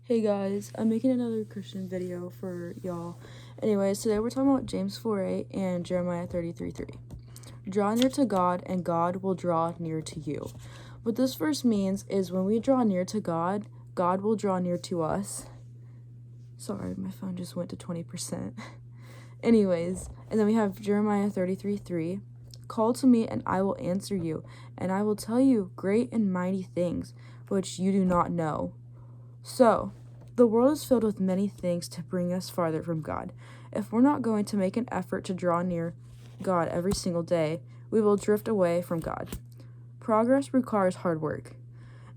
Hey guys, I'm making another Christian video for y'all. Anyways, today we're talking about James 4:8 and Jeremiah 33:3. Draw near to God, and God will draw near to you. What this verse means is when we draw near to God, God will draw near to us. Sorry, my phone just went to 20%. Anyways, and then we have Jeremiah 33:3. Call to me, and I will answer you, and I will tell you great and mighty things which you do not know. So, the world is filled with many things to bring us farther from God. If we're not going to make an effort to draw near God every single day, we will drift away from God. Progress requires hard work.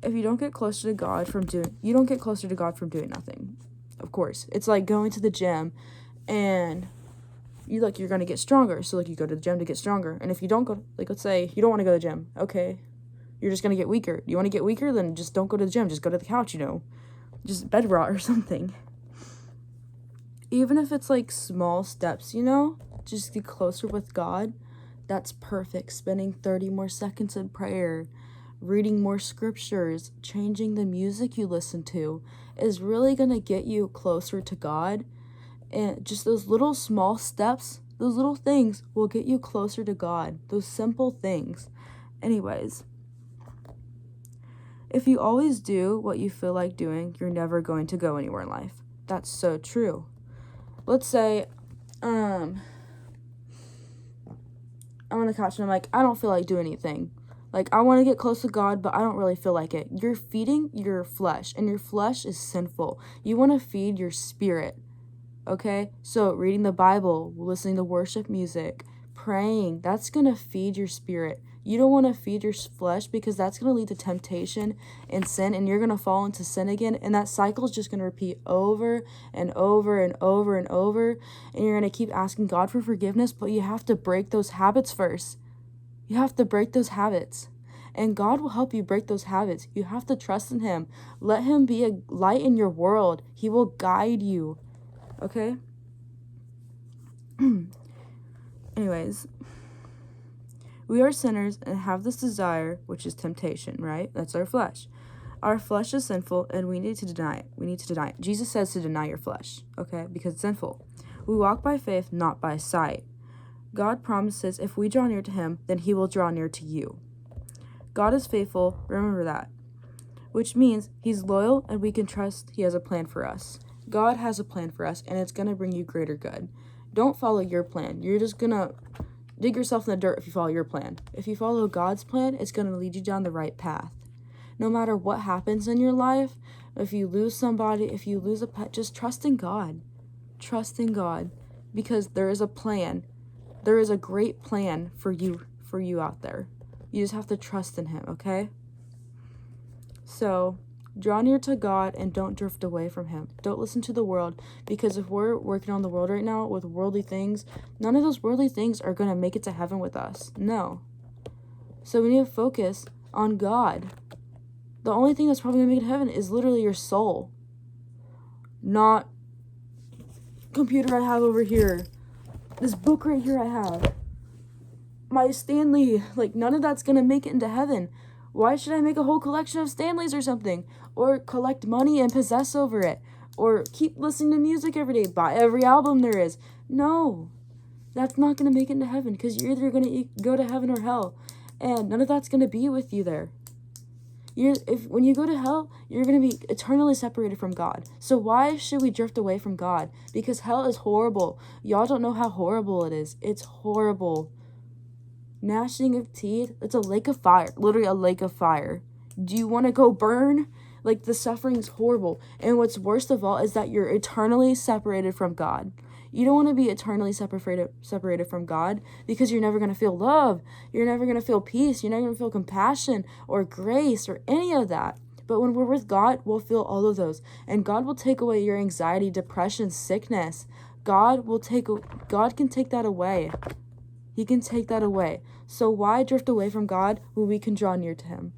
If you don't get closer to God from doing nothing. Of course, it's like going to the gym and you're going to get stronger. So you go to the gym to get stronger. And if you don't go, let's say you don't want to go to the gym. Okay. You're just going to get weaker. You want to get weaker? Then just don't go to the gym. Just go to the couch, just bed rot or something. Even if it's small steps, just get closer with God, that's perfect. Spending 30 more seconds in prayer, reading more scriptures, changing the music you listen to is really going to get you closer to God. And just those little small steps, those little things will get you closer to God. Those simple things. Anyways, if you always do what you feel like doing, you're never going to go anywhere in life. That's so true. Let's say, I'm on the couch and I'm I don't feel like doing anything. I want to get close to God, but I don't really feel like it. You're feeding your flesh, and your flesh is sinful. You want to feed your spirit, okay? So reading the Bible, listening to worship music, praying, that's going to feed your spirit. You don't want to feed your flesh because that's going to lead to temptation and sin, and you're going to fall into sin again, and that cycle is just going to repeat over and over and over and over, and you're going to keep asking God for forgiveness, but you have to break those habits first. You have to break those habits, and God will help you break those habits. You have to trust in Him. Let Him be a light in your world. He will guide you, okay? Anyways, we are sinners and have this desire, which is temptation, right? That's our flesh. Our flesh is sinful, and we need to deny it. We need to deny it. Jesus says to deny your flesh, okay? Because it's sinful. We walk by faith, not by sight. God promises if we draw near to Him, then He will draw near to you. God is faithful, remember that. Which means He's loyal, and we can trust He has a plan for us. God has a plan for us, and it's going to bring you greater good. Don't follow your plan. You're just going to dig yourself in the dirt if you follow your plan. If you follow God's plan, it's going to lead you down the right path. No matter what happens in your life, if you lose somebody, if you lose a pet, just trust in God. Trust in God, because there is a plan. There is a great plan for you out there. You just have to trust in Him, okay? So, draw near to God and don't drift away from Him. Don't listen to the world, because if we're working on the world right now with worldly things, none of those worldly things are going to make it to heaven with us. No. So we need to focus on God. The only thing that's probably going to make it to heaven is literally your soul. Not computer I have over here. This book right here I have. My Stanley. None of that's going to make it into heaven. Why should I make a whole collection of Stanleys or something? Or collect money and possess over it? Or keep listening to music every day? Buy every album there is? No. That's not going to make it into heaven, because you're either going to go to heaven or hell. And none of that's going to be with you there. When you go to hell, you're going to be eternally separated from God. So why should we drift away from God? Because hell is horrible. Y'all don't know how horrible it is. It's horrible. Gnashing of teeth, it's a lake of fire. Literally a lake of fire. Do you want to go burn? The suffering's horrible. And what's worst of all is that you're eternally separated from God. You don't want to be eternally separated from God, because you're never going to feel love. You're never going to feel peace. You're never going to feel compassion or grace or any of that. But when we're with God, we'll feel all of those. And God will take away your anxiety, depression, sickness. God can take that away. He can take that away. So why drift away from God when we can draw near to Him?